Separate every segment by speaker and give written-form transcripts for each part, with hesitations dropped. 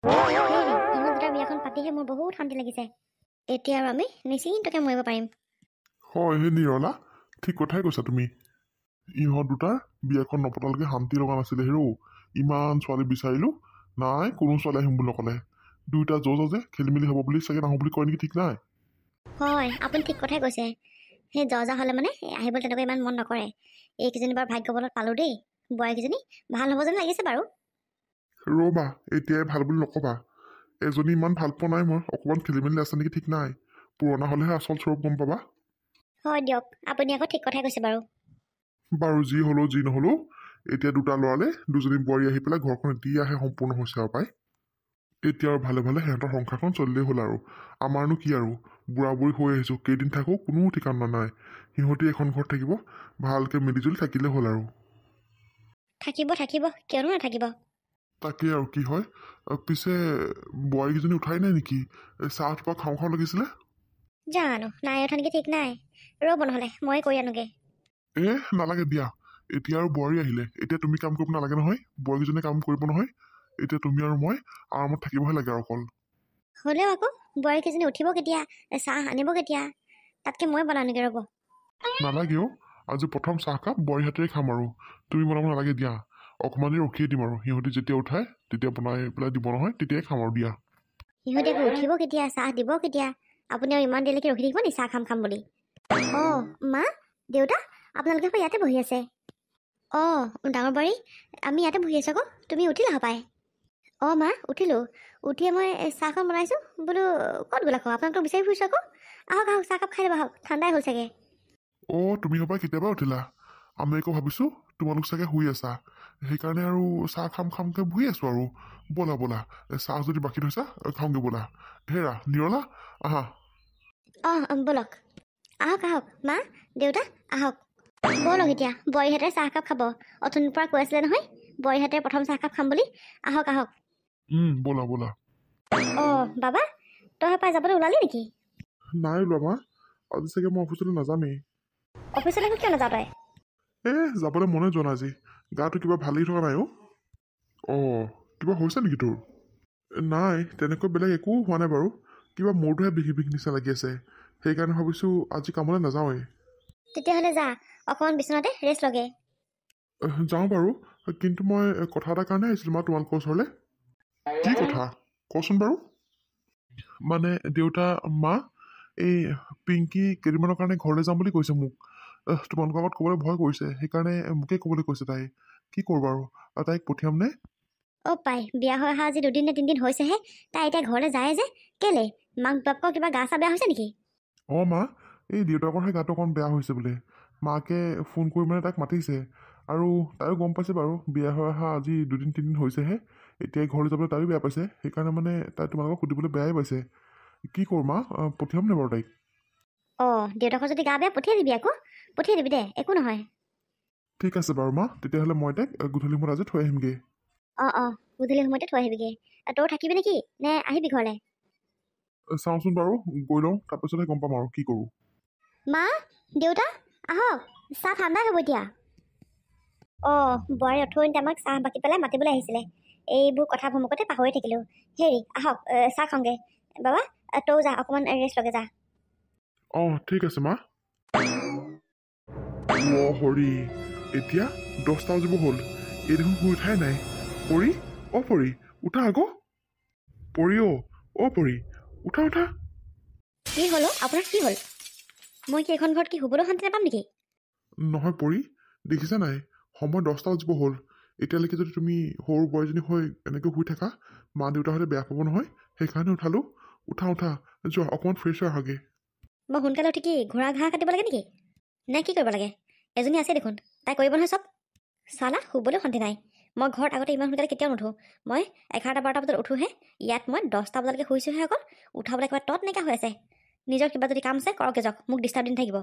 Speaker 1: ইহঁত দুটাৰ বিয়াখন পাতিহে মোৰ বহুত শান্তি লাগিছে। এতিয়া আৰু আমি নিশ্চিন্তকে মৰিব পাৰিম।
Speaker 2: হয় হে নিৰলা, ঠিক কথাই কৈছা তুমি। ইহঁত দুটাৰ বিয়াখন নপতালৈকে শান্তি লগা নাছিলে হেৰৌ। ইমান ছোৱালী বিচাৰিলো, নাই কোনো ছোৱালী আহিম বুলি নকলে। দুয়োটা যে খেলি মেলি হ'ব বুলি চাগে নাহো বুলি কয় নেকি, ঠিক নাই।
Speaker 1: হয়, আপুনি ঠিক কথাই কৈছে। সেই যা হ'লে মানে আহিবলৈ তেনেকৈ ইমান মন নকৰে। এইকেইজনী বাৰু ভাগ্য বলত পালো দেই। বোৱাৰীকেইজনী ভাল হ'ব যেন লাগিছে বাৰু।
Speaker 2: ৰ'বা, এতিয়াই ভাল বুলি নকবা। এজনী ইমান ভাল পোৱা নাই মই, অকণমান খেলি মেলি আছে নেকি ঠিক নাই। পুৰণা হলেহে আচল স্বৰূপ গম পাবা।
Speaker 1: হয় দিয়ক, আপুনি আকৌ ঠিক কথাই কৈছে বাৰু।
Speaker 2: বাৰু যি হলেও যি নহলেও এতিয়া দুটা ল'ৰালে দুজনী বোৱাৰী আহি পেলাই ঘৰখন এতিয়াহে সম্পূৰ্ণ হৈছে আৰু পাই। এতিয়া আৰু ভালে ভালে সিহঁতৰ সংসাৰখন চলিলেই হ'ল আৰু। আমাৰনো কি আৰু, বুঢ়া বুঢ়ী হৈ আহিছো, কেইদিন থাকো কোনো ঠিকনা নাই। সিহঁতি এখন ঘৰত থাকিব, ভালকে মিলিজুলি থাকিলে হ'ল আৰু।
Speaker 1: থাকিব কিয়নো নাথাকিব।
Speaker 2: তাকে আৰু কি হয়। পিছে বোৱাৰীকেইজনী উঠাই নাই নেকি? চাহ থোপা খাওঁ খাওঁ লাগিছিলে।
Speaker 1: জানো নাই উঠা নেকি ঠিক নাই। ৰ'ব নহ'লে মই কৰি আনোগে।
Speaker 2: নালাগে দিয়া। এতিয়া আৰু বোৱাৰী আহিলে, এতিয়া তুমি কাম কৰিব নালাগে নহয়। বোৱাৰীকেইজনীয়ে কাম কৰিব নহয়। এতিয়া তুমি আৰু মই আৰামত থাকিবহে লাগে আৰু অকল।
Speaker 1: হ'লেও আকৌ বোৱাৰীকেইজনী উঠিব কেতিয়া, চাহ আনিব কেতিয়া? তাতকে মই বনাওঁগে ৰ'ব।
Speaker 2: নালাগে অ', আজি প্ৰথম চাহকাপ বোৱাৰী হাতেৰে খাম আৰু। তুমি বনাব নালাগে দিয়া। অকণমান দেৰি ৰখিয়ে দিম আৰু, সিহঁতি যেতিয়া উঠাই তেতিয়া বনাই পেলাই দিব নহয়, তেতিয়াই খাম আৰু দিয়া।
Speaker 1: সিহঁতি আকৌ উঠিব কেতিয়া, চাহ দিব কেতিয়া? আপুনি আৰু ইমান দেৰিলৈকে ৰখি থাকিব নি চাহ খাম বুলি? অঁ মা, দেউতা, আপোনালোকে আকৌ ইয়াতে বহি আছে। অঁ ডাঙৰ বোৱাৰী, আমি ইয়াতে বহি আছো আকৌ। তুমি উঠিলা হপাই? অঁ মা উঠিলোঁ। উঠিয়ে মই চাহখন বনাইছোঁ। বোলো ক'ত গ'ল আকৌ, আপোনালোকক বিচাৰি ফুৰিছোঁ আকৌ। আহক আহক, চাহকাপ খাই ল'ব, আহক, ঠাণ্ডাই হ'ল চাগে।
Speaker 2: তুমি হপাই কেতিয়াবা উঠিলা। আমি আকৌ ভাবিছোঁ তোমালোক চাগে শুই আছা, সেইকাৰণে আৰু চাহ খামকে বহি আছো আৰু। ব'লা ব'লা, চাহ যদি বাকী থৈছা খাওঁগে ব'লা। হেৰা নিৰলা, আহা।
Speaker 1: ব'লক, আহক আহক, মা দেউতা আহক। ব'লক এতিয়া বোৱাৰীহঁতে চাহকাপ খাব। অথনিৰ পৰা কৈ আছিলে নহয় বোৱাৰীহঁতে প্ৰথম চাহকাপ খাম বুলি। আহক আহক।
Speaker 2: ব'লা ব'লা।
Speaker 1: বাবা, তই হপাই যাবলৈ ওলালি নেকি?
Speaker 2: নাই ওলোৱা মা, আজি চাগে মই অফিচলৈ নাযামেই।
Speaker 1: অফিচলৈ কিয় নাযাৱ তই?
Speaker 2: যাবলৈ মনে যোৱা নাই আজি। গাটো কিবা ভাল লাগি থকা নাই কিবা হৈছে নেকি তোৰ? নাই, তেনেকৈ বেলেগ একো হোৱা নাই বাৰু। কিবা মূৰটোহে বিষ নিচিনা লাগি আছে। সেইকাৰণে ভাবিছোঁ আজি কামলৈ নাযাওঁৱেই।
Speaker 1: তেতিয়াহ'লে যা, অকণমান বিচনাতে ৰেষ্ট লগে।
Speaker 2: যাওঁ বাৰু, কিন্তু মই কথা এটাৰ কাৰণে আহিছিলোঁ মা তোমালোকৰ ওচৰলৈ। কি কথা কচোন বাৰু? মানে দেউতা, মা, এই পিংকি কেইদিনমানৰ কাৰণে ঘৰলৈ যাম বুলি কৈছে মোক। তোমালোকৰ আগত ক'বলৈ ভয় কৰিছে, সেইকাৰণে মোকে ক'বলৈ কৈছে তাই। কি কৰোঁ বাৰু, তাইক পঠিয়াম নে?
Speaker 1: পাই, বিয়া হৈ অহা আজি 2 দিন নে 3 দিন হৈছেহে, তাই এতিয়া ঘৰলৈ যায় যে কেলে? মাক বাপকৰ কিবা গা চা বেয়া হৈছে নেকি?
Speaker 2: মা, এই দেউতাকৰহে গাটো অকণ বেয়া হৈছে বোলে। মাকে ফোন কৰি মানে তাইক মাতিছে। আৰু তাইও গম পাইছে বাৰু, বিয়া হৈ অহা আজি 2 দিন 3 দিন হৈছেহে। এতিয়াই ঘৰলৈ যাবলৈ তাইও বেয়া পাইছে, সেইকাৰণে মানে তাই তোমালোকক সুধিবলৈ বেয়াই পাইছে। কি কৰোঁ মা, পঠিয়াম নে বাৰু তাইক?
Speaker 1: দেউতাকৰ যদি গা বেয়া পঠিয়াই দিবি আকৌ। পঠিয়াই দিবি দে, একো নহয়।
Speaker 2: ঠিক আছে বাৰু মা, তেতিয়াহ'লে মই তাইক গধূলি সময়ত আজি থৈ আহিমগৈ।
Speaker 1: গধূলি সময়তে থৈ আহিবিগৈ। তই থাকিবি নেকি, নে আহিবি ঘৰলৈ?
Speaker 2: চাওঁচোন বাৰু, গৈ লওঁ, তাৰপিছতহে গম পাম আৰু কি কৰোঁ।
Speaker 1: মা, দেউতা, আহক, চাহ ঠাণ্ডাই হ'ব এতিয়া। বোৱাৰী অথনিতে আমাক চাহ বাকি পেলাই মাতিবলৈ আহিছিলে। এইবোৰ কথা ভমকতে পাহৰি থাকিলোঁ। হেৰি আহক, চাহ খাওঁগে। বাবা, তই যা, অকণমান ৰেষ্ট লগে যা।
Speaker 2: ঠিক আছে মা। হৰি, এতিয়া 10টা বাজিব হ'ল, এই দেখোন শুই উঠাই নাই। পৰি, পৰি, উঠা আকৌ। পৰি পৰি, উঠা উঠা।
Speaker 1: কি হ'ল আপোনাৰ, কি হ'ল? মই কি এখন ঘৰত কি শুবলৈ শান্তি নাপাম নেকি?
Speaker 2: নহয় পৰি, দেখিছা নাই, সময় 10টা বাজিব হ'ল। এতিয়ালৈকে যদি তুমি সৰু বোৱাৰীজনী হৈ এনেকৈ শুই থাকা, মা দেউতাহঁতে বেয়া পাব নহয়। সেইকাৰণে উঠালো। উঠা উঠা, যোৱা অকণমান ফ্ৰেছ হৈ আহাগৈ।
Speaker 1: মই সোনকালে উঠি কি ঘোঁৰা ঘাঁহ কাটিব লাগে নেকি? নে কি কৰিব লাগে? এজনী আছে দেখোন, তাই কৰিব নহয় চব। চালা, শুবলৈ শান্তি নাই। মই ঘৰত আগতে ইমান সোনকালে কেতিয়াও নুঠোঁ। মই 11টা 12টা বজাত উঠোহে। ইয়াত মই 10টা বজালৈকে শুইছোঁহে অকল। উঠাবলৈ কিবা তত নাইকিয়া হৈ আছে। নিজৰ কিবা যদি কাম আছে কৰকে যাওক, মোক ডিষ্টাৰ্ব দি নাথাকিব।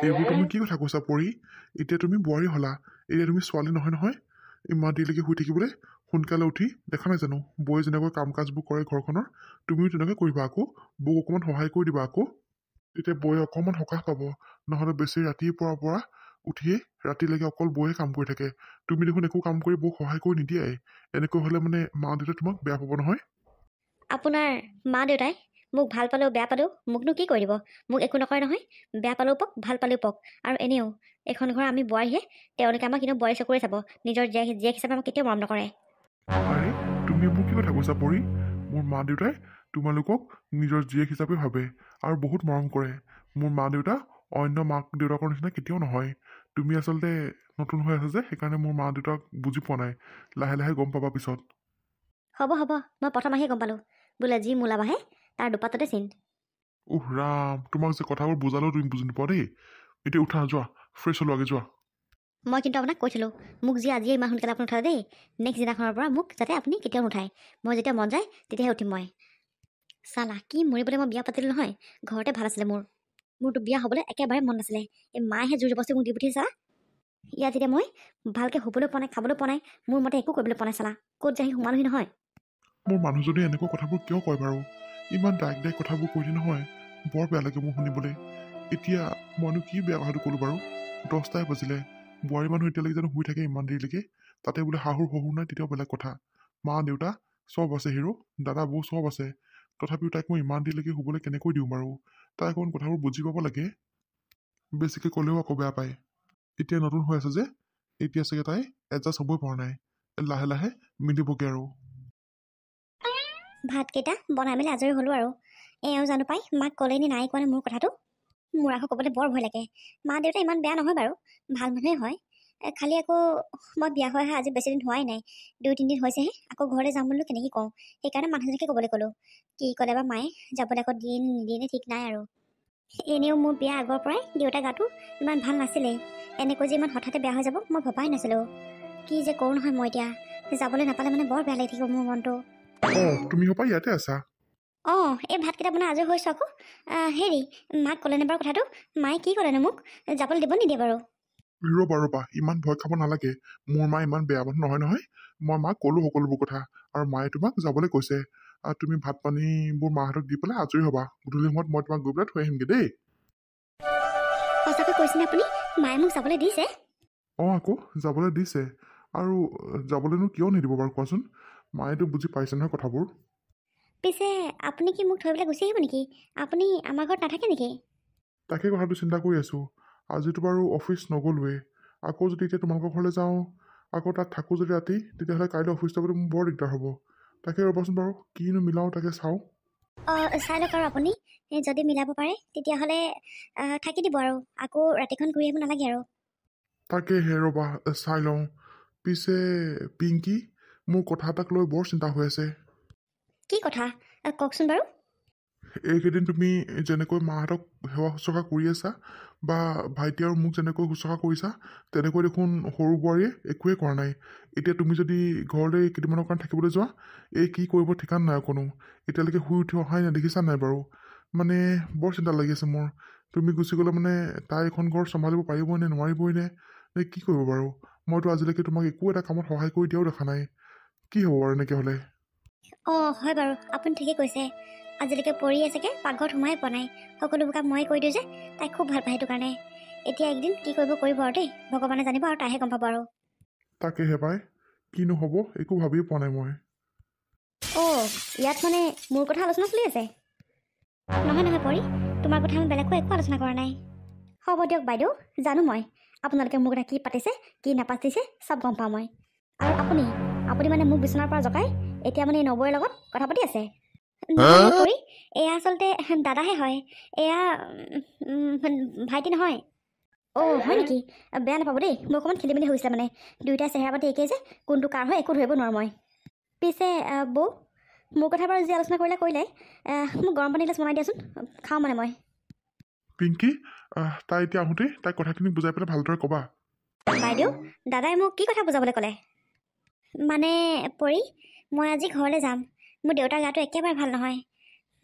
Speaker 2: এইবোৰ তুমি কি কথা কৈছা পৰি? এতিয়া তুমি বোৱাৰী হ'লা, এতিয়া তুমি ছোৱালী নহয়। ইমান দেৰিলৈকে শুই থাকিবলৈ। সোনকালে উঠি দেখা নাই জানো বৌয়ে যেনেকৈ কাম কাজবোৰ কৰে ঘৰখনৰ, তুমিও তেনেকৈ কৰিবা আকৌ। বৌক অকণমান সহায় কৰি দিবা আকৌ। তেতিয়া বৌয়ে অকণমান সকাহ পাব। নহ'লে বেছি ৰাতিৰ পৰা উঠিয়ে ৰাতিলৈকে অকল বৌহে কাম কৰি থাকে। তুমি দেখোন একো কাম কৰি বৌক সহায় কৰি নিদিয়াই। এনেকৈ হ'লে মানে মা দেউতাই তোমাক বেয়া পাব নহয়।
Speaker 1: আপোনাৰ মা দেউতাই মোক ভাল পালেও বেয়া পালেও মোকনো কি কৰি দিব? মোক একো নকৰে নহয়। বেয়া পালেও পক, ভাল পালেও পক। আৰু এনেও এইখন ঘৰ আমি বোৱাৰীহে, তেওঁলোকে আমাক কিন্তু বোৱাৰী চকুৰে চাব। নিজৰ জীয়েক হিচাপে আমাক কেতিয়াও মৰম নকৰে।
Speaker 2: আৰে তুমি মোক কি কথা কৈছা পৰি? মোৰ মা দেউতাই তোমালোকক নিজৰ জীয়েক হিচাপে ভাবে আৰু বহুত মৰম কৰে। মোৰ মা দেউতা অন্য মাক দেউতাকৰ নিচিনা কেতিয়াও নহয়। তুমি আচলতে নতুন হৈ আছা যে, সেইকাৰণে মোৰ মা দেউতাক বুজি পোৱা নাই। লাহে লাহে গম পাবা পিছত।
Speaker 1: হ'ব মই প্ৰথম আহিয়ে গম পালোঁ বোলে যি মূলা বাঢ়ে তাৰ দুপাততে চিন।
Speaker 2: ৰাম, তোমাক যে কথাবোৰ বুজালেও তুমি বুজি নোপোৱা দেই। এতিয়া উঠা, যোৱা ফ্ৰেছ হ'লোৱাগে যোৱা।
Speaker 1: মই কিন্তু আপোনাক কৈছিলোঁ, মোক যি আজিয়ে ইমান সোনকালে আপুনি উঠালে দেই, নেক্সট দিনাখনৰ পৰা মোক যাতে আপুনি কেতিয়াও নুঠায়। মই যেতিয়া মন যায় তেতিয়াহে উঠিম মই। চালা কি মৰিবলৈ মই বিয়া পাতিলোঁ নহয়। ঘৰতে ভাল আছিলে মোৰতো বিয়া হ'বলৈ একেবাৰে মন নাছিলে। এই মায়েহে জোৰ জবস্তি মোক দি পঠিয়াইছে চালা। ইয়াত এতিয়া মই ভালকৈ শুবলৈ পোৱা নাই, খাবলৈ পোৱা নাই, মোৰ মতে একো কৰিবলৈ পোৱা নাই চালা। ক'ত যায় সোমালোহি নহয়।
Speaker 2: মোৰ মানুহজনে এনেকুৱা কথাবোৰ কিয় কয় বাৰু? ইমান ডাইৰেক্ট কথাবোৰ কৈ দিয়ে নহয়, বৰ বেয়া লাগে মোৰ শুনিবলৈ। এতিয়া মইনো কি বেয়া কথাটো ক'লোঁ বাৰু? 10টাই বাজিলে, বোৱাৰী মানুহ এতিয়ালৈকে জানো শুই থাকে ইমান দেৰিলৈকে? তাতে বোলে শাহুৰ শহুৰ নাই, তেতিয়াও বেলেগ কথা। মা দেউতা চব আছে, হিৰো দাদা বৌ চব আছে। তথাপিও তাইক মই ইমান দেৰিলৈকে শুবলৈ কেনেকৈ দিওঁ বাৰু? তাই অকণ কথাবোৰ বুজি পাব লাগে। বেছিকৈ ক'লেও আকৌ বেয়া পায়। এতিয়া নতুন হৈ আছে যে, এতিয়া চাগে তাই এডজাষ্ট হ'বই পৰা নাই। লাহে লাহে মিলিবগৈ আৰু।
Speaker 1: ভাতকেইটা বনাই মেলি আজৰি হ'লোঁ আৰু। এওঁ জানো পাই মাক ক'লেনি নাই কোৱা নে মোৰ কথাটো? মোৰ আকৌ ক'বলৈ বৰ ভয় লাগে। মা দেউতা ইমান বেয়া নহয় বাৰু, ভাল মানুহে হয়। খালি আকৌ মই বিয়া হৈ অহা আজি বেছিদিন হোৱাই নাই, 2-3 দিন হৈছেহে। আকৌ ঘৰলৈ যাম বুলিও কেনেকৈ কওঁ? সেইকাৰণে মানুহজনীকে ক'বলৈ ক'লোঁ। কি ক'লে বা মায়ে, যাবলৈ আকৌ দিয়ে নিদিয়ে ঠিক নাই আৰু। এনেও মোৰ বিয়া আগৰ পৰাই দেউতা গাটো ইমান ভাল নাছিলেই। এনেকৈ যে ইমান হঠাতে বেয়া হৈ যাব মই ভবাই নাছিলোঁ। কি যে কৰোঁ নহয় মই এতিয়া। যাবলৈ নাপালে মানে বৰ বেয়া লাগি থাকিব মোৰ মনটো।
Speaker 2: তুমি হপাই ইয়াতে আছা?
Speaker 1: এই ভাতকেইটা বনাই আজৰি হৈছোঁ আকৌ। হেৰি, মাক ক'লেনে বাৰু কথাটো? মায়ে কি ক'লেনো মোক? যাবলৈ দিব নিদিয়ে বাৰু?
Speaker 2: ৰ'বা, ইমান ভয় খাব নালাগে। মোৰ মা ইমান বেয়া মানুহ নহয় নহয়। মই মাক ক'লোঁ সকলোবোৰ কথা, আৰু মায়ে তোমাক যাবলৈ কৈছে। তুমি ভাত পানীবোৰ মাহঁতক দি পেলাই আজৰি হ'বা। গধূলি সময়ত মই তোমাক গৈ পেলাই থৈ আহিমগৈ দেই।
Speaker 1: সঁচাকৈ কৈছেনে আপুনি? মায়ে মোক যাবলৈ দিছে?
Speaker 2: আকৌ যাবলৈ দিছে। আৰু যাবলৈনো কিয় নিদিব বাৰু কোৱাচোন? মায়েতো বুজি পাইছে নহয় কথাবোৰ।
Speaker 1: পিছে আপুনি কি মোক থৈ পেলাই গুচি আহিব নেকি? আপুনি আমাৰ ঘৰত নাথাকে নেকি?
Speaker 2: তাকে কথাটো চিন্তা কৰি আছোঁ। আজিতো বাৰু অফিচ নগ'লোৱেই। আকৌ যদি এতিয়া তোমালোকৰ ঘৰলৈ যাওঁ, আকৌ তাত থাকোঁ যদি ৰাতি, তেতিয়াহ'লে কাইলৈ অফিচ যাবলৈ মোৰ বৰ দিগদাৰ হ'ব। তাকে ৰ'বাচোন বাৰু, কিনো মিলাওঁ তাকে চাওঁ।
Speaker 1: চাই লওক আৰু আপুনি। যদি মিলাব পাৰে তেতিয়াহ'লে থাকি দিব আৰু। আকৌ ৰাতিখন ঘূৰি আহিব নালাগে আৰু।
Speaker 2: তাকেহে ৰ'বা, চাই লওঁ। পিছে পিংকি, মোৰ কথা এটাক লৈ বৰ চিন্তা হৈ আছে।
Speaker 1: কি কথা? কওকচোন বাৰু।
Speaker 2: এইকেইদিন তুমি যেনেকৈ মাহঁতক সেৱা শুশ্ৰূষা কৰি আছা, বা ভাইটি আৰু মোক যেনেকৈ শুশ্ৰূষা কৰিছা, তেনেকৈ দেখোন সৰু বোৱাৰীয়ে একোৱেই কৰা নাই। এতিয়া তুমি যদি ঘৰলৈ কেইদিনমানৰ কাৰণে থাকিবলৈ যোৱা, এই কি কৰিব ঠিকান নাই অকণো। এতিয়ালৈকে শুই উঠি অহাই নাই, দেখিছা নাই বাৰু? মানে বৰ চিন্তা লাগি আছে মোৰ। তুমি গুচি গ'লে মানে তাই এখন ঘৰ চম্ভালিব পাৰিবই নে নোৱাৰিবই নে কি কৰিব বাৰু? মইতো আজিলৈকে তোমাক একো এটা কামত সহায় কৰি দিয়াও দেখা নাই। কি হ'ব বাৰু এনেকৈ হ'লে?
Speaker 1: হয় বাৰু, আপুনি ঠিকেই কৈছে। আজিলৈকে পৰি আছেগে, পাকঘৰত সোমাই পোৱা নাই। সকলোবোৰ কাম ময়ে কৰি দিওঁ যে, তাই খুব ভাল পায় সেইটো কাৰণে। এতিয়া একদিন কি কৰিব আৰু দেই, ভগৱানে জানিব আৰু তাইহে গম পাব আৰু।
Speaker 2: তাকেহে পাই, কিনো হ'ব একো ভাবিয়ে পোৱা নাই মই।
Speaker 1: ইয়াত মানে মোৰ কথা আলোচনা চলি আছে? নহয় পৰি, তোমাৰ কথা আমি বেলেগকৈ একো আলোচনা কৰা নাই। হ'ব দিয়ক বাইদেউ, জানো মই আপোনালোকে মোৰ কথা কি পাতিছে কি নাপাতিছে চব গম পাওঁ মই। আৰু আপুনি মানে মোক বিচনাৰ পৰা জগাই এতিয়া মানে নবৌৰ লগত কথা পাতি আছে? নহয় পৰি, এয়া আচলতে দাদাহে হয়। এয়া ভাইটি নহয়। হয় নেকি? বেয়া নাপাব দেই, মোৰ অকণমান খেলি মেলি হৈছিলে মানে। দুয়োটাই চেহেৰা পাতি একেই যে, কোনটো কাৰ হয় একো ধৰিব নোৱাৰোঁ মই। পিছে বৌ, মোৰ কথা বাৰু যি আলোচনা কৰিলে, মোক গৰম পানী এগিলাচ বনাই দিয়াচোন, খাওঁ মানে মই।
Speaker 2: পিংকি, তাই এতিয়া আহোঁতেই তাইক কথাখিনি বুজাই পেলাই ভালদৰে ক'বা।
Speaker 1: বাইদেউ, দাদাই মোক কি কথা বুজাবলৈ ক'লে? মানে পৰি, মই আজি ঘৰলৈ যাম। মোৰ দেউতাৰ গাটো একেবাৰে ভাল নহয়।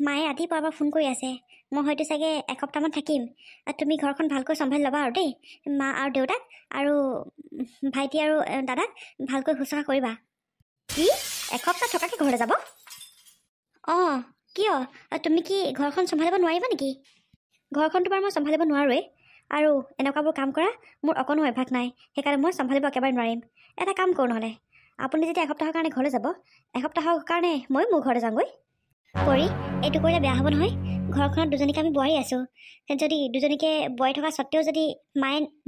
Speaker 1: মায়ে ৰাতিপুৱাৰ পৰা ফোন কৰি আছে। মই হয়তো চাগে এসপ্তাহমান থাকিম। তুমি ঘৰখন ভালকৈ চম্ভালি ল'বা আৰু দেই। মা আৰু দেউতাক আৰু ভাইটি আৰু দাদাক ভালকৈ শুশ্ৰূষা কৰিবা। কি? এসপ্তাহ থকাকৈ ঘৰলৈ যাব? কিয়? তুমি কি ঘৰখন চম্ভালিব নোৱাৰিবা নেকি? ঘৰখনতো বাৰু মই চম্ভালিব নোৱাৰোৱেই, আৰু এনেকুৱাবোৰ কাম কৰা মোৰ অকণো অভ্যাস নাই, সেইকাৰণে মই চম্ভালিব একেবাৰে নোৱাৰিম। এটা কাম কৰোঁ নহ'লে, আপুনি যেতিয়া এসপ্তাহৰ কাৰণে ঘৰলৈ যাব, এসপ্তাহৰ কাৰণে মই মোৰ ঘৰলৈ যামগৈ। পৰি, এইটো কৰিলে বেয়া হ'ব নহয়। ঘৰখনত দুজনীকে আমি বোৱাৰী আছোঁ। যদি দুজনীকে বোৱাৰী থকা স্বত্তেও যদি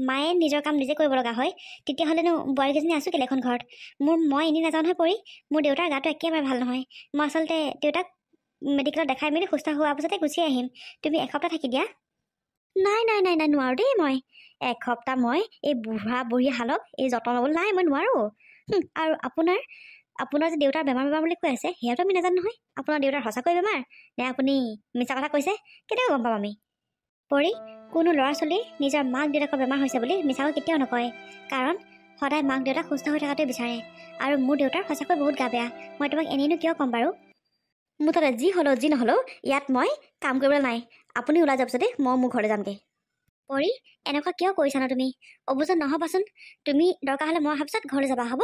Speaker 1: মায়ে নিজৰ কাম নিজে কৰিব লগা হয়, তেতিয়াহ'লেনো বোৱাৰীকেইজনী আছোঁ কেলে এখন ঘৰত? মই এনেই নাযাওঁ নহয় পৰি। মোৰ দেউতাৰ গাটো একেবাৰে ভাল নহয়। মই আচলতে দেউতাক মেডিকেলত দেখাই মেলি সুস্থ হোৱাৰ পাছতে গুচি আহিম। তুমি এসপ্তাহ থাকি দিয়া। নাই নাই নাই নাই, নোৱাৰোঁ দেই মই। এসপ্তাহ মই এই বুঢ়ী হালক এই যত্ন ল'বলৈ নাই, মই নোৱাৰোঁ। আৰু আপোনাৰ যে দেউতাৰ বেমাৰ বুলি কৈ আছে, সেয়াতো আমি নাজানো নহয়। আপোনাৰ দেউতাৰ সঁচাকৈ বেমাৰ নে আপুনি মিছা কথা কৈছে? কেতিয়াও গম পাম আমি? পৰি, কোনো ল'ৰা ছোৱালী নিজৰ মাক দেউতাকৰ বেমাৰ হৈছে বুলি মিছাকৈ কেতিয়াও নকয়, কাৰণ সদায় মাক দেউতাক সুস্থ হৈ থকাটোৱে বিচাৰে। আৰু মোৰ দেউতাৰ সঁচাকৈ বহুত গা বেয়া, মই তোমাক এনেইনো কিয় ক'ম বাৰু? মুঠতে যি হ'লেও যি নহ'লেও ইয়াত মই কাম কৰিবলৈ নাই। আপুনি ওলাই যাব যদি মই মোৰ ঘৰলৈ যামগৈ। পৰি, এনেকুৱা কিয় কৰিছা ন তুমি? অবুজন নহ'বাচোন। তুমি দৰকাৰ হ'লে মই অহাৰ পিছত ঘৰলৈ যাবা, হ'ব?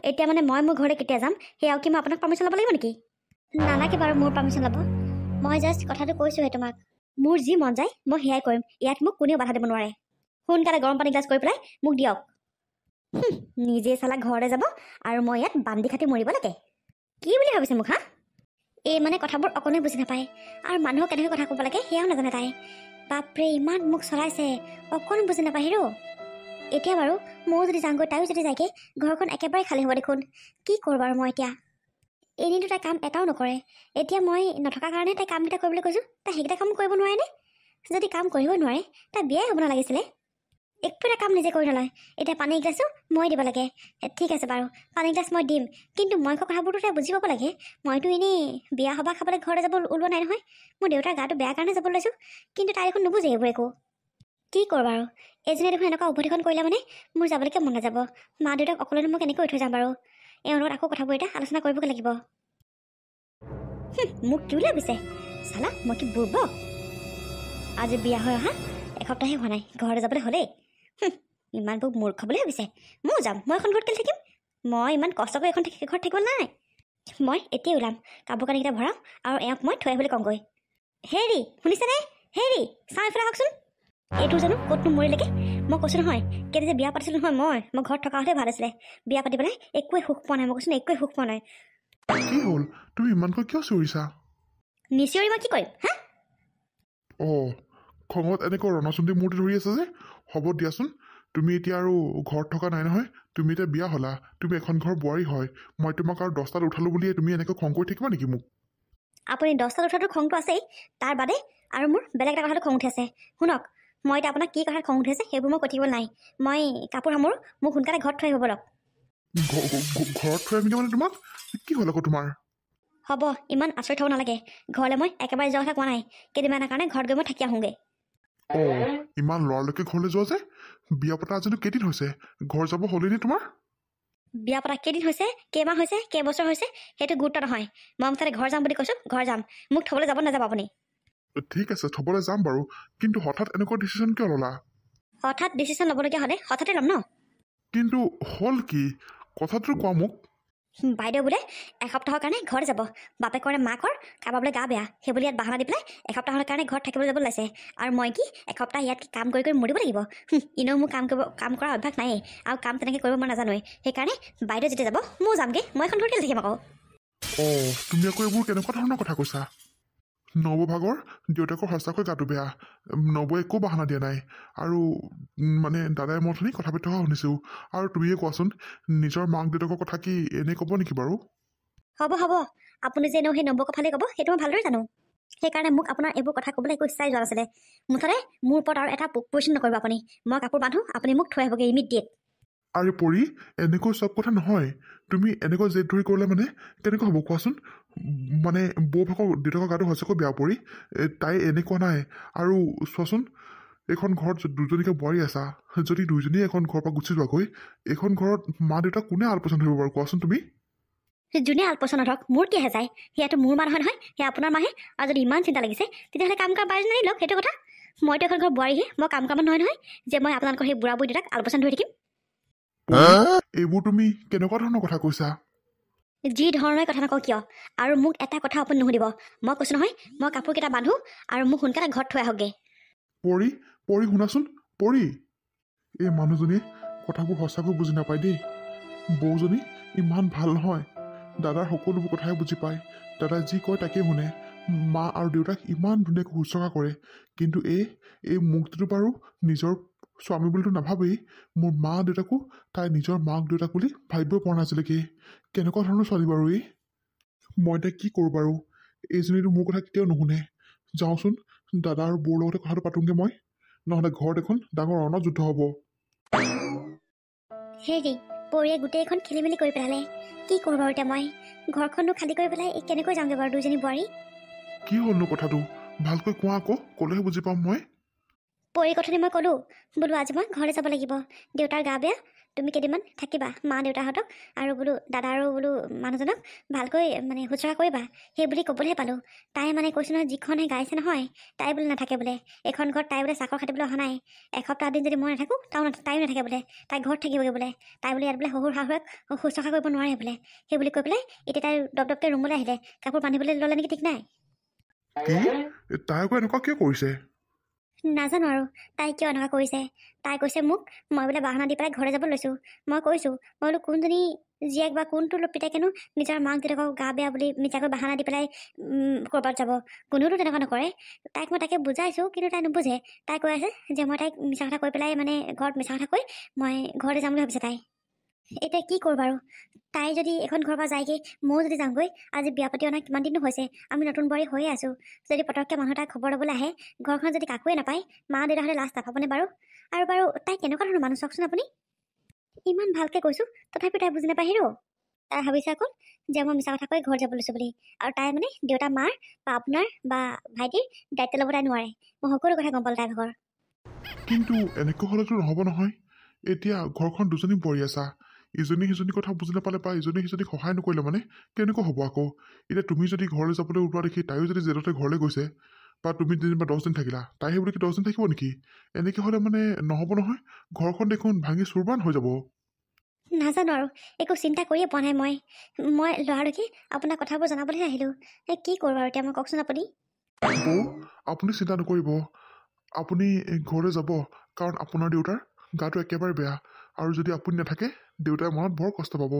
Speaker 1: এতিয়া মানে মই মোৰ ঘৰলৈ কেতিয়া যাম সেয়াও কি মই আপোনাক পাৰ্মিশ্যন ল'ব লাগিব নেকি? নালাগে বাৰু মোৰ পাৰ্মিশ্যন ল'ব। মই জাষ্ট কথাটো কৈছোঁহে তোমাক। মোৰ যি মন যায় মই সেয়াই কৰিম। ইয়াত মোক কোনেও বাধা দিব নোৱাৰে। সোনকালে গৰম পানী গ্লাছ কৰি পেলাই মোক দিয়ক। নিজে চালা ঘৰলৈ যাব আৰু মই ইয়াত বান্ধি খাটি মৰিব লাগে। কি বুলি ভাবিছে মোক, হা? এই মানে কথাবোৰ অকণে বুজি নাপায়, আৰু মানুহক কেনেকৈ কথা ক'ব লাগে সেয়াও নাজানে তাই। বাপৰে, ইমান মোক চলাইছে, অকণ বুজি নাপায় হিৰো। এতিয়া বাৰু ময়ো যদি যাওঁগৈ, তাইও যদি যায়গৈ, ঘৰখন একেবাৰে খালী হ'ব দেখোন। কি কৰোঁ বাৰু মই এতিয়া? এনেইতো তাই কাম এটাও নকৰে। এতিয়া মই নথকাৰ কাৰণে তাই কামকেইটা কৰিবলৈ কৈছোঁ, তাই সেইকেইটা কাম কৰিব নোৱাৰেনে? যদি কাম কৰিব নোৱাৰে তাই বিয়াই হ'ব নালাগিছিলে। একো এটা কাম নিজে কৰি নলয়। এতিয়া পানী গিলাচো মই দিব লাগে। ঠিক আছে বাৰু, পানী গিলাচ মই দিম, কিন্তু মই কোৱা কথাবোৰতো তাই বুজি পাব লাগে। মইতো এনেই বিয়া সবাহ খাবলৈ ঘৰলৈ যাব ওলোৱা নাই নহয়। মোৰ দেউতাৰ গাটো বেয়া কাৰণে যাব লৈছোঁ, কিন্তু তাই দেখোন নুবুজে এইবোৰ একো। কি কৰোঁ বাৰু? এজনীয়ে দেখোন এনেকুৱা উভতিখন কৰিলে মানে মোৰ যাবলৈকে মন নাযাব। মা দেউতাক অকলেনো মই কেনেকৈ থৈ যাম বাৰু? এওঁৰ লগত আকৌ কথাবোৰ এতিয়া আলোচনা কৰিবগৈ লাগিব। মোক কি বুলি ভাবিছে চালা, মই কি বুৰ্বক? আজি বিয়া হৈ অহা এসপ্তাহে হোৱা নাই, ঘৰলৈ যাবলৈ হ'লেই। ইমানবোৰ মূৰ্খ বুলি ভাবিছে। ময়ো যাম, মই এখন ঘৰত কেলৈ থাকিম? মই ইমান কষ্ট কৰি এখন ঘৰত থাকিব নাই। মই এতিয়াই ওলাম, কাপোৰ কানিকেইটা ভৰাওঁ আৰু এওঁক মই থৈ আহিবলৈ কওঁগৈ। হেৰি, শুনিছেনে? হেৰি, চাওঁ এইফালে আহকচোন। এইটো জানো ক'তনো মৰিলেগে? মই কৈছোঁ নহয়, কেতিয়া যে বিয়া পাতিছিলোঁ নহয়, মই ঘৰত থকা হ'লে ভাল আছিলে। বিয়া পাতি পেলাই একোৱে সুখ পোৱা নাই। মই কৈছোঁ একোৱে সুখ পোৱা নাই।
Speaker 2: কি হ'ল? তুমি ইমানকৈ কিয় চিঞৰিছা?
Speaker 1: নিচিঞৰি মই কি কৰিম, হা?
Speaker 2: খঙত এনেকৈ ৰণচণ্ডী মূৰ্তি ধৰি আছে যে। হ'ব দিয়াচোন, তুমি এতিয়া আৰু ঘৰত থকা নাই নহয়। তুমি এতিয়া বিয়া হ'লা, তুমি এখন ঘৰ বোৱাৰী হয়। মই তোমাক আৰু 10টাত উঠালোঁ বুলিয়ে তুমি এনেকৈ খং কৰি থাকিবা নেকি মোক?
Speaker 1: আপুনি 10টাত উঠাটো খংটো আছেই, তাৰ বাদে আৰু মোৰ বেলেগ এটা কথাটো খং উঠি আছে। শুনক, মই এতিয়া আপোনাক কি কথাত খং উঠি আছে সেইবোৰ মই কৈ থাকিব নাই। মই কাপোৰ সামৰোঁ, মোক সোনকালে ঘৰত থৈ আহিব ব'লক।
Speaker 2: ঘৰত থৈ আহিমগৈ মানে তোমাক? কি হ'ল আকৌ তোমাৰ?
Speaker 1: হ'ব, ইমান আচৰিত হ'ব নালাগে। ঘৰলৈ মই একেবাৰে যোৱা কথা কোৱা নাই। কেইদিনমানৰ কাৰণে ঘৰত গৈ মই থাকি আহোঁগৈ।
Speaker 2: ইমান ল'ৰালৈকে ঘৰলৈ যোৱা যে? বিয়া পতা আজিনো কেইদিন হৈছে? ঘৰ যাব হ'লেই নে তোমাৰ?
Speaker 1: বিয়া পতা কেইদিন হৈছে, কেইমাহ হৈছে, কেইবছৰ হৈছে সেইটো গুৰুত্ব নহয়। মই মুঠতে ঘৰ যাম বুলি কৈছোঁ, ঘৰ যাম। মোক থ'বলৈ যাব নাযাব আপুনি?
Speaker 2: ঠিক আছে, থ'বলৈ যাম বাৰু, কিন্তু হঠাৎ এনেকুৱা ডিচিশ্যন কিয় ল'লা?
Speaker 1: হঠাৎ ডিচিশ্যন ল'বলগীয়া হ'লে হঠাতে ল'ম ন।
Speaker 2: কিন্তু হ'ল কি? কথাটো কোৱা মোক।
Speaker 1: বাইদেউ বোলে এসপ্তাহৰ কাৰণে ঘৰত যাব। বাপেকৰ মাকৰ কাৰোবাৰ বোলে গা বেয়া, সেই বুলি ইয়াত বাহানা দি পেলাই এসপ্তাহৰ কাৰণে ঘৰত থাকিবলৈ যাব ওলাইছে। আৰু মই কি এসপ্তাহ ইয়াত কাম কৰি মৰিব লাগিব? এনেও মোৰ কাম কৰা অভ্যাস নায়েই, আৰু কাম তেনেকৈ কৰিব মই নাজানোৱেই। সেইকাৰণে বাইদেউ যেতিয়া যাব ময়ো যামগৈ। মই এখন ঘৰতে থাকিম আকৌ।
Speaker 2: তুমি আকৌ এইবোৰ কেনেকুৱা ধৰণৰ কথা কৈছা? নৱভাগৰ দেউতাকৰ সঁচাকৈ গাটো বেয়া। নৱই একো বাহানা দিয়া নাই। আৰু মানে দাদাই মই অথনি কথা পাতি থকা শুনিছোঁ। আৰু তুমিয়ে কোৱাচোন, নিজৰ মাক দেউতাকৰ কথা কি এনেই ক'ব নেকি বাৰু?
Speaker 1: হ'ব, আপুনি যে এনেও সেই নম্বৰৰ ফালে ক'ব সেইটো মই ভালদৰে জানো। সেইকাৰণে মোক আপোনাৰ এইবোৰ কথা ক'বলৈ একো ইচ্ছাই যোৱা নাছিলে। মুঠতে মোৰ ওপৰত আৰু এটা কুৱেশ্যন নকৰিব আপুনি। মই কাপোৰ বান্ধো, আপুনি মোক থৈ আহিবগৈ ইমিডিয়েট।
Speaker 2: আৰে পৰি, এনেকৈ চব কথা নহয়। তুমি এনেকৈ জেদ ধৰি কৰিলে মানে কেনেকৈ হ'ব কোৱাচোন? মানে বৌভাগৰ দেউতাকৰ গাটো সঁচাকৈ বেয়া পৰি, তাই এনেকুৱা নাই। আৰু চোৱাচোন, এইখন ঘৰত দুজনীকে বোৱাৰী আছা, যদি দুইজনীয়ে এখন ঘৰৰ পৰা গুচি যোৱাগৈ, এইখন ঘৰত মা দেউতাক কোনে আলপৈচান ধৰিব বাৰু কোৱাচোন তুমি?
Speaker 1: যোনে আলপৈচান নধৰক, মোৰ কি যায়? সেয়াটো মোৰ মা নহয়, সেয়া আপোনাৰ মাহে। আৰু যদি ইমান চিন্তা লাগিছে তেতিয়াহ'লে কাম কৰা বাইজনী লওক, সেইটো কথা। মইতো এখন ঘৰ বোৱাৰীহে, মই কাম কামত নহয় যে মই আপোনালোকৰ সেই বুঢ়া বুঢ়ী দেউতাক আলপৈচান ধৰি থাকিম।
Speaker 2: এইবোৰ তুমি কেনেকুৱা ধৰণৰ কথা কৈছা?
Speaker 1: যি ধৰণৰে কথা নকওঁ কিয়, আৰু মোক এটা কথা আপুনি নুসুধিব। মই কৈছোঁ নহয়, মই কাপোৰকেইটা বান্ধো আৰু মোক সোনকালে ঘৰত থৈ আহকগৈ।
Speaker 2: পৰি, পৰি শুনাচোন পৰি এই মানুহজনীয়ে কথাবোৰ সঁচাকৈ বুজি নাপায় দেই বৌজনী ইমান ভাল নহয় দাদাৰ সকলোবোৰ কথাই বুজি পায় দাদাই যি কয় তাকেই শুনে মা আৰু দেউতাক ইমান ধুনীয়াকৈ শুশ্ৰূষা কৰে কিন্তু এই মুক্তিটো বাৰু নিজৰ স্বামী বুলিতো নাভাবেই মোৰ মা দেউতাকো তাই নিজৰ মাক দেউতাক বুলি ভাবিব পৰা নাছিলেগৈ কেনেকুৱা ধৰণৰ ছোৱালী বাৰু এই মই এতিয়া কি কৰোঁ বাৰু এইজনীতো মোৰ কথা কেতিয়াও নুশুনে যাওঁচোন দাদা আৰু বৌৰ লগতে কথাটো পাতোঁগৈ মই নহ'লে ঘৰত এখন ডাঙৰ ৰণযুদ্ধ হ'ব
Speaker 1: হেৰি পৰিয়ে গোটেইখন খেলি মেলি কৰি পেলালে কি কৰোঁ বাৰু এতিয়া মই ঘৰখনো খালী কৰি পেলাই কেনেকৈ যাওঁগৈ বাৰু দুইজনী বোৱাৰী
Speaker 2: কি হ'লনো কথাটো ভালকৈ কোৱা আকৌ ক'লেহে বুজি পাম মই
Speaker 1: পৰি কথানি মই ক'লোঁ বোলো আজি মই ঘৰলৈ যাব লাগিব দেউতাৰ গা বেয়া তুমি কেইদিনমান থাকিবা মা দেউতাহঁতক আৰু বোলো দাদা আৰু বোলো মানুহজনক ভালকৈ মানে শুশ্ৰূষা কৰিবা সেই বুলি ক'বলৈহে পালোঁ তাই মানে কৈছে নহয় যিখনে গাইছে নহয় তাই বোলে নাথাকে বোলে এইখন ঘৰত তাই বোলে চাকৰ খাটিবলৈ অহা নাই এসপ্তাহ দিন যদি মই নাথাকোঁ তাইও নাথাকে বোলে তাই ঘৰত থাকিবগৈ বোলে তাই বোলে ইয়াত বোলে শহুৰ শাহুৱেক শুশ্ৰূষা কৰিব নোৱাৰে বোলে সেই বুলি কৈ পেলাই এতিয়া তাই দপদপকৈ ৰুমলৈ আহিলে কাপোৰ বান্ধিবলৈ ল'লে নেকি ঠিক নাই
Speaker 2: কি তাই আকৌ এনেকুৱা কিয় কৰিছে
Speaker 1: নাজানো আৰু তাই কিয় এনেকুৱা কৰিছে তাই কৈছে মোক মই বোলে বাহানা দি পেলাই ঘৰলৈ যাব লৈছোঁ মই কৈছোঁ মই বোলো কোনজনী জীয়েক বা কোনটো পিতেকেনো নিজৰ মাক দেউতাকক গা বেয়া বুলি মিছাকৈ বাহানা দি পেলাই ক'ৰবাত যাব কোনেওতো তেনেকুৱা নকৰে তাইক মই তাকে বুজাইছোঁ কিন্তু তাই নুবুজে তাই কৈ আছে যে মই তাইক মিছা কথা কৈ পেলাই মানে ঘৰত মিছা কথা কৈ মই ঘৰলৈ যাম বুলি ভাবিছে তাই এতিয়া কি কৰোঁ বাৰু তাই যদি এখন ঘৰৰ পৰা যায়গৈ ময়ো যদি যামগৈ আজি বিয়া পাতি অনা কিমান দিনো হৈছে আমি নতুন বোৱাৰী হৈয়ে আছোঁ যদি পটককৈ মানুহ তাই খবৰ ল'বলৈ আহে ঘৰখনত যদি কাকোৱে নাপায় মা দেউতাহঁতে লাজ নাপাবনে বাৰু আৰু বাৰু তাই কেনেকুৱা ধৰণৰ মানুহ চাওকচোন আপুনি ইমান ভালকৈ কৈছোঁ তথাপিও তাই বুজি নাপায় হিৰো তাই ভাবিছে অকল যে মই মিছা কথা কৈ ঘৰত যাব লৈছোঁ বুলি আৰু তাই মানে দেউতা মাৰ বা আপোনাৰ বা ভাইটিৰ দায়িত্ব ল'ব তাই নোৱাৰে মই সকলো কথা গম পালোঁ তাইৰ ঘৰ
Speaker 2: কিন্তু এনেকৈ হ'লেতো নহ'ব নহয় এতিয়া ঘৰখন দুজনী বোৱাৰী আছা ইজনী সিজনীৰ কথা বুজি নাপালে বা ইজনী সিজনীক সহায় নকৰিলে মানে কেনেকুৱা হ'ব আকৌ এতিয়া তুমি যদি ঘৰলৈ যাবলৈ ওলোৱা দেখি তাইও যদি জেদতে ঘৰলৈ গৈছে বা তুমি যেনিবা 10 দিন থাকিলা তাই সেই বুলি 10 দিন থাকিব নেকি এনেকৈ হ'লে মানে নহ'ব নহয় ঘৰখন দেখোন ভাঙি চুৰবান হৈ যাব
Speaker 1: নাজানো আৰু একো চিন্তা কৰিয়ে পোৱা নাই মই লৰালৰিকৈ আপোনাৰ কথাবোৰ জনাবলৈহে আহিলোঁ কি কৰোঁ আৰু এতিয়া মই কওকচোন আপুনি
Speaker 2: বৌ আপুনি চিন্তা নকৰিব আপুনি ঘৰলৈ যাব কাৰণ আপোনাৰ দেউতাৰ গাটো একেবাৰে বেয়া আৰু যদি আপুনি নাথাকে দেউতাই মনত বৰ কষ্ট পাব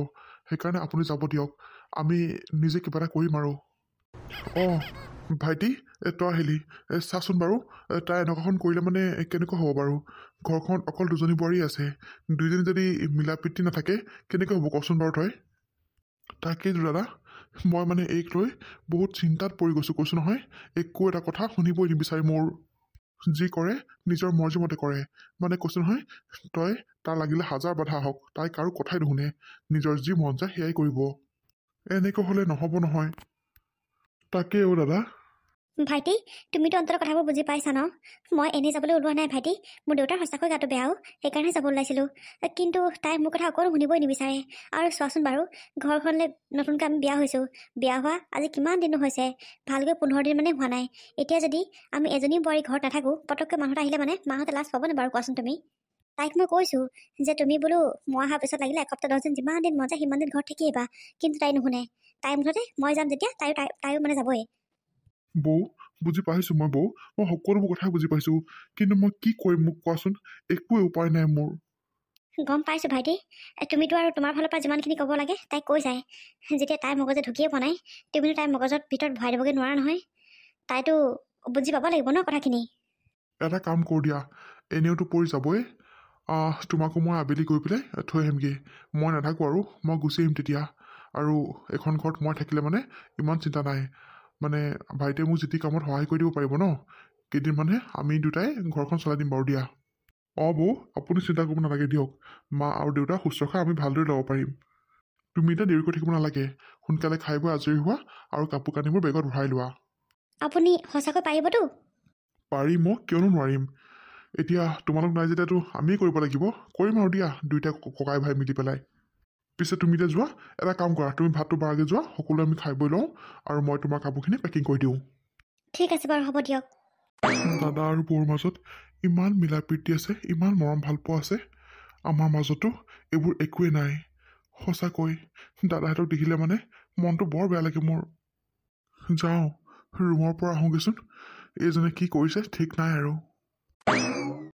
Speaker 2: সেইকাৰণে আপুনি যাব দিয়ক আমি নিজে কিবা এটা কৰিম আৰু অঁ ভাইটি তই আহিলি চাচোন বাৰু তাই এনেকুৱাখন কৰিলে মানে কেনেকুৱা হ'ব বাৰু ঘৰখন অকল দুজনী বোৱাৰী আছে দুইজনী যদি মিলা প্ৰীতি নাথাকে কেনেকৈ হ'ব কচোন বাৰু তই তাকেইতো দাদা মই মানে এইক লৈ বহুত চিন্তাত পৰি গৈছোঁ কৈছোঁ নহয় একো এটা কথা শুনিবই নিবিচাৰে মোৰ যি কৰে নিজৰ মৰ্জিমতে কৰে মানে কৈছোঁ নহয় তই তাৰ লাগিলে 1000 বাধা হওক তাই কাৰো কথাই নুশুনে নিজৰ যি মন যায় সেয়াই কৰিব এনেকৈ হ'লে নহ'ব নহয় তাকেই দাদা
Speaker 1: ভাইটি তুমিতো অন্তৰৰ কথাবোৰ বুজি পাইছা ন মই এনেই যাবলৈ ওলোৱা নাই ভাইটি মোৰ দেউতাৰ সঁচাকৈ গাটো বেয়াও সেইকাৰণে যাব ওলাইছিলোঁ কিন্তু তাই মোৰ কথা অকণো শুনিবই নিবিচাৰে আৰু চোৱাচোন বাৰু ঘৰখনলৈ নতুনকৈ আমি বিয়া হৈছোঁ বিয়া হোৱা আজি কিমান দিনো হৈছে ভালকৈ 15 দিন মানে হোৱা নাই এতিয়া যদি আমি এজনী বোৱাৰী ঘৰত নাথাকোঁ পটককৈ মানুহ আহিলে মানে মাহঁতে লাজ পাবনে বাৰু কোৱাচোন তুমি তাইক মই কৈছোঁ যে তুমি বোলো মই অহাৰ পিছত লাগিলে এসপ্তাহ 10 দিন যিমান দিন মন যায় সিমান দিন ঘৰত থাকি আহিবা কিন্তু তাই নুশুনে তাই মুঠতে মই যাম যেতিয়া তাইও মানে যাবই
Speaker 2: বৌ বুজি পাইছোঁ মই বৌ মই সকলোবোৰ কথাই বুজি পাইছোঁ কিন্তু মই কি কৰিম মোক কোৱাচোন একোৱে উপায় নাই মোৰ
Speaker 1: গম পাইছোঁ ভাইটি তুমিতো আৰু তোমাৰ ফালৰ পৰা যিমানখিনি ক'ব লাগে তাইক কৈ যায় যেতিয়া তাইৰ মগজে ঢুকিয়ে পোৱা নাই তুমিতো তাইৰ মগজত ভিতৰত ভৰাই দিবগৈ নোৱাৰা নহয় তাইতো বুজি পাব লাগিব ন কথাখিনি
Speaker 2: এটা কাম কৰোঁ দিয়া এনেওতো পৰি যাবই তোমাকো মই আবেলি গৈ পেলাই থৈ আহিমগৈ মই নাথাকোঁ আৰু মই গুচি আহিম তেতিয়া আৰু এখন ঘৰত মই থাকিলে মানে ইমান চিন্তা নাই মানে ভাইটিয়ে মোক যি কামত সহায় কৰি দিব পাৰিব ন কেইদিনমানহে আমি দুটাই ঘৰখন চলাই দিম বাৰু দিয়া অঁ বৌ আপুনি চিন্তা কৰিব নালাগে দিয়ক মা আৰু দেউতা শুশ্ৰূষা আমি ভালদৰে ল'ব পাৰিম তুমি এতিয়া দেৰি কৰি থাকিব নালাগে সোনকালে খাই বৈ আজৰি হোৱা আৰু কাপোৰ কানিবোৰ বেগত ভৰাই লোৱা
Speaker 1: আপুনি সঁচাকৈ পাৰিবতো
Speaker 2: পাৰিম মই কিয়নো নোৱাৰিম এতিয়া তোমালোক নাই যেতিয়াতো আমিয়ে কৰিব লাগিব কৰিম আৰু দিয়া দুইটা ককাই ভাই মিলি পেলাই পিছে তুমি এতিয়া যোৱা এটা কাম কৰা তুমি ভাতটো বাৰকৈ যোৱা সকলোৱে আমি খাই বৈ লওঁ আৰু মই তোমাৰ কাপোৰখিনি পেকিং কৰি দিওঁ
Speaker 1: ঠিক আছে বাৰু হ'ব দিয়ক
Speaker 2: দাদা আৰু বৌৰ মাজত ইমান মিলা প্ৰীতি আছে ইমান মৰম ভাল পোৱা আছে আমাৰ মাজতো এইবোৰ একোৱেই নাই সঁচাকৈ দাদাহঁতক দেখিলে মানে মনটো বৰ বেয়া লাগে মোৰ যাওঁ ৰুমৰ পৰা আহোঁগৈচোন এইজনে কি কৰিছে ঠিক নাই আৰু